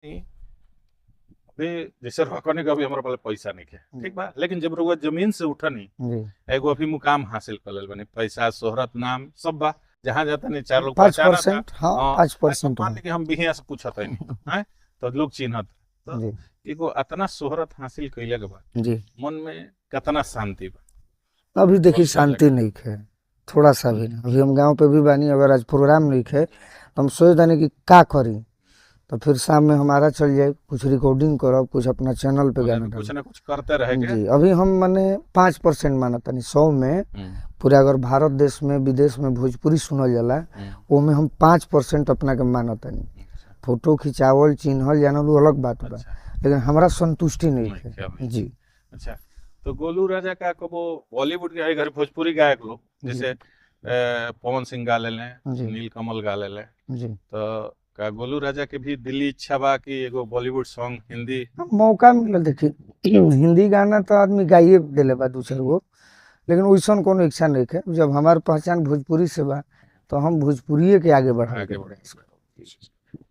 नहीं, अभी जैसे रखने का भी हमारे पास पैसा नहीं है, ठीक बा, लेकिन जब रउआ जमीन से उठनी जी एगो अभी मुकाम हासिल कर लेल बनी, पैसा शोहरत नाम सब बा, जहाँ जाता नहीं चार लोग पहचाना था। 5%, हाँ हाँ, आज तो 5% मान हो। ली कि हम बिहिया से पूछत है नहीं हैं, तो लोग चिन्हत, तो जी एगो अतना शोहरत हासिल कैले के बाद जी मन में कितना शांति बा। अभी देखिए गोलू राजा शांति के नहीं है, थोड़ा सा भी ना। अभी हम गांव पे भी बानी, अगर आज प्रोग्राम नहीं है तो हम सोच दानी कि का करी, तो फिर शाम में हमारा चल जाए, कुछ रिकॉर्डिंग करब, कुछ अपना चैनल पे मने गाना भी कुछ डालब। ना कुछ करते रहे के। जी अभी हम माने 5% माना तनी 100 में पूरे, अगर भारत देश में विदेश में भोजपुरी सुनल जाला वो में हम 5% अपना के माना तनी। फोटो खिंचावल चिन्हल जानल वो अलग बात बा, अच्छा लेकिन हमारा संतुष्टि नहीं नहीं क्या है। भाई। जी अच्छा, तो गोलू राजा का कबो बॉलीवुड के घर भोजपुरी गायक लोग जी जैसे पवन सिंह गा ले, जी नीलकमल गा ले, जी तो का गोलू राजा के भी दिली इच्छा बा कि एगो बॉलीवुड सॉन्ग हिंदी। हाँ, मौका मिला देखिए हिंदी गाना तो आदमी गाइए दिले बा दू चार गो, लेकिन वैसन कोनो इच्छा नहीं है। जब हमार पहचान भोजपुरी से बा तो हम भोजपुरिये के आगे बढ़ावे के आगे प्रयास करें। बढ़े।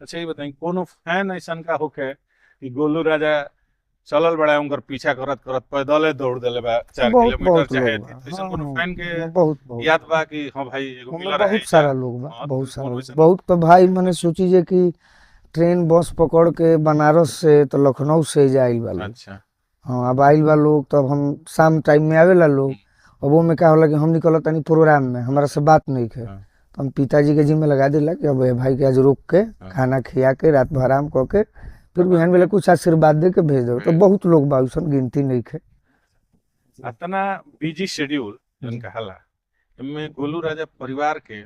अच्छा ये बताइए, कोनो फैन ऐसा का होके कि गोलू राजा चलल बड़ा उनकर पीछा करत करत पैदले दौड़ देले बा 4 किलोमीटर बहुत चाहे लोग थी, बा, तो ऐसा हाँ कोनो फैन के हाँ, बहुत याद बा कि हाँ भाई एगो हमें मिला रहे बहुत जा। सारा लोग बा, हाँ, तो बहुत सारा कोनो लोग, वैसा बहुत। तो भाई मैंने सोची जे कि ट्रेन बस पकड़ के बनारस से तो लखनऊ से जाइल बा लोग। अच्छा हाँ अब आइल बा लोग, तब हम शाम टाइम में आवेला लोग। अब वो में क्या होला कि हम निकलत तनी प्रोग्राम में, हमारा से बात नहीं है, हाँ, तो हम पिताजी के जिम्मे लगा दिला कि अब ये भाई के आज रोक के हाँ, खाना खिया के रात भर आराम कऽ के फिर बिहान बेला कुछ आशीर्वाद दे के भेज दो। तो बहुत लोग बा, उसन गिनती नहीं है। इतना बिजी शेड्यूल जन जी कहाला, इनमें गोलू राजा परिवार के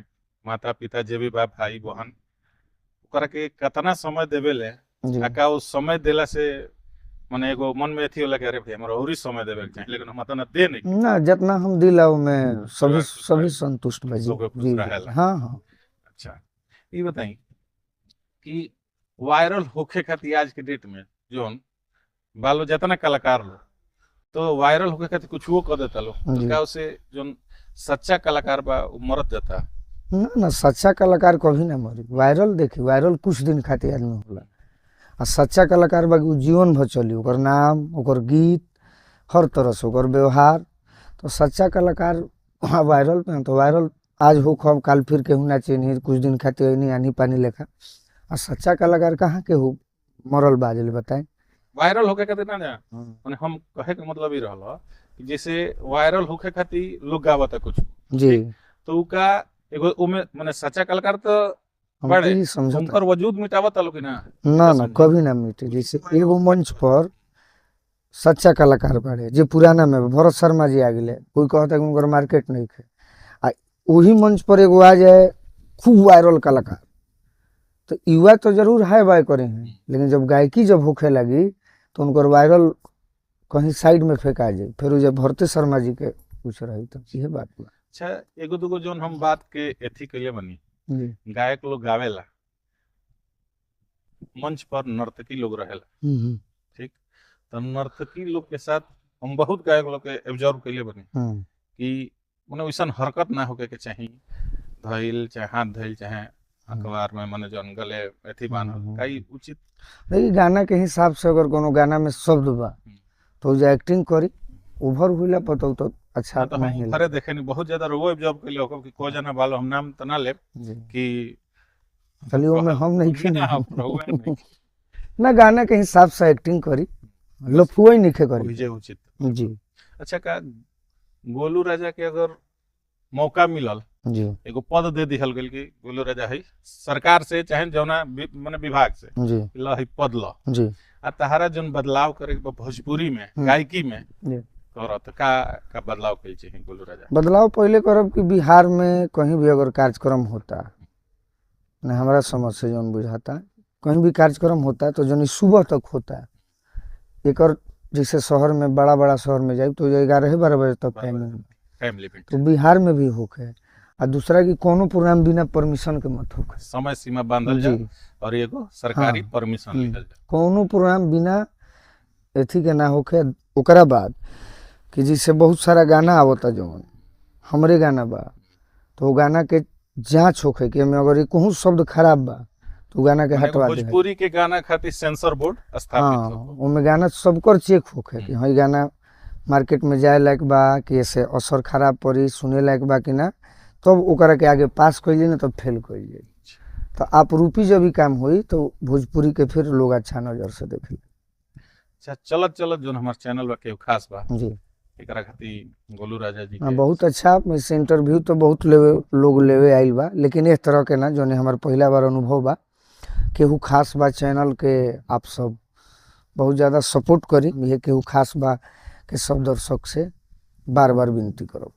माता पिता जे भी बा भाई बहन ओकरा के कितना समय देवेले, जी आका उस समय देला से माने एगो मन में अथी होला कि अरे भाई हमरा और ही समय देवे के चाहिए, लेकिन हम इतना दे नहीं पाए। ना, जितना हम दिला में सभी परिवार खुश सभी रहे, संतुष्ट बा। जी लोग खुश जी जी रहेला। हाँ हाँ अच्छा, ये बताई कि वायरल होखे खातिर आज के डेट में जोन बालो जितना कलाकार लो तो वायरल होखे खातिर कुछ वो कर देता लो, तो जी। क्या उसे जोन सच्चा कलाकार बा वो मरत जाता। ना ना, सच्चा कलाकार कभी ना मरी। वायरल देखी, वायरल कुछ दिन खातिर आदमी होला, आ सच्चा कलाकार बा उ जीवन भर चली, ओकर नाम, ओकर गीत, हर तरह से ओकर व्यवहार। तो सच्चा कलाकार हाँ वायरल पे तो वायरल आज हो खब काल फिर केहू ना चिन्ही, कुछ दिन खातिर नहीं आनी पानी लेखा। आ सच्चा कलाकार कहाँ के हो मरल बाजल बताए। वायरल होखे खातिर ना जा, माने हम कहे के मतलब ही रहल कि जैसे वायरल होखे खातिर लोग गावता कुछ, जी ठीक, तो उका एगो उमे माने सच्चा कलाकार तो हम तो बड़े, ये तो समझता उनकर वजूद मिटावत लोग कि ना। ना तो ना समझी कभी ना मिटे। जैसे एगो मंच पर सच्चा कलाकार बाड़े जे पुराना में भरत शर्मा जी आ गए, कोई कहता है कि उनकर मार्केट नहीं है, आ वही मंच पर एगो आ जाए खूब वायरल कलाकार, तो युवा तो जरूर हाय बाय करे हैं, लेकिन जब गायकी जब होखे लगी तो उनकर वायरल कहीं साइड में फेंका जाए। फिर जब भरते शर्मा जी के कुछ रही तो यह बात बा। अच्छा, एगो दूगो जोन हम बात के एथी कइले बनी, जी गायक लोग गावेला, मंच पर नर्तकी लोग रहेला, हम्म ठीक, तो नर्तकी लोग के साथ हम बहुत गायक लोग के ऑब्जर्व कइले बनी हम्म कि माने वैसन हरकत ना होके के चाहिए, धइल चाहे हाथ धइल चाहे अखबार में माने जौन गले एथी बांधल कई उचित। देखिए गाना के हिसाब से अगर कोनो गाना में शब्द बा तो जो एक्टिंग करी उभर हुईला पतो तो अच्छा ना तो हम नहीं ऊपरे देखे नहीं बहुत ज्यादा रोवो ऑब्जर्व कइले हो कि को जना बालो हम नाम तना ले जी कि चलिए वो में हम नहीं ना ना रहुए नहीं ना, गाना के हिसाब से एक्टिंग करी, लफुआ ही नहीं करी। ओहिजे उचित। जी अच्छा, का गोलू राजा के अगर मौका मिलल, जी एगो पद दे दिहल गेल कि गोलू राजा है सरकार से चाहे जौना माने विभाग से जी ल है पद ल, जी आ तहारा जोन बदलाव करे के बा भोजपुरी में गायकी में जी करत का बदलाव कइल चाहिए गोलू राजा। बदलाव पहले करब कि बिहार में कहीं भी अगर कार्यक्रम होता न, हमारा समझ से जौन बुझाता कहीं भी कार्यक्रम होता है तो जौन सुबह तक होता है एक, और जैसे शहर में बड़ा बड़ा शहर में जाए तो 11-12 बजे तक टाइमिंग, टाइम लिमिट तो बिहार में भी होके। और दूसरा कि कोनो प्रोग्राम बिना परमिशन के मत होके। समय सीमा बांधल जी जाए और एगो सरकारी हाँ परमिशन लिहल जाए। कोनो प्रोग्राम बिना एथी के ना होके। ओकरा बाद कि जैसे बहुत सारा गाना आवता जौन हमरे गाना बा, तो वो गाना के जांच होखे कि हमें अगर कहूँ शब्द खराब बा तो उ गाना के माने हटवा दे। भोजपुरी के गाना खातिर सेंसर बोर्ड स्थापित हाँ, हो। उनमें गाना सबकर चेक होखे कि हाँ ई गाना मार्केट में जाए लायक बा कि ऐसे असर खराब पड़ी, सुने लायक बा कि ना, तब ओकरा के आगे पास कइली ना तब फेल कइली। तो आप रूपी जब भी काम हुई तो भोजपुरी के फिर लोग अच्छा नजर से देखे। अच्छा, चलत चलत जो हमार चैनल बा के खास बा, जी एकरा खातिर गोलू राजा जी हाँ, के बहुत अच्छा इससे इंटरव्यू तो बहुत लोग लेवे आइल बा, लेकिन इस तरह के ना जो हमार पहला बार अनुभव बा, केहू खास बा चैनल के आप सब बहुत ज़्यादा सपोर्ट करी, ये केहू खास बा के सब दर्शक से बार बार विनती करो।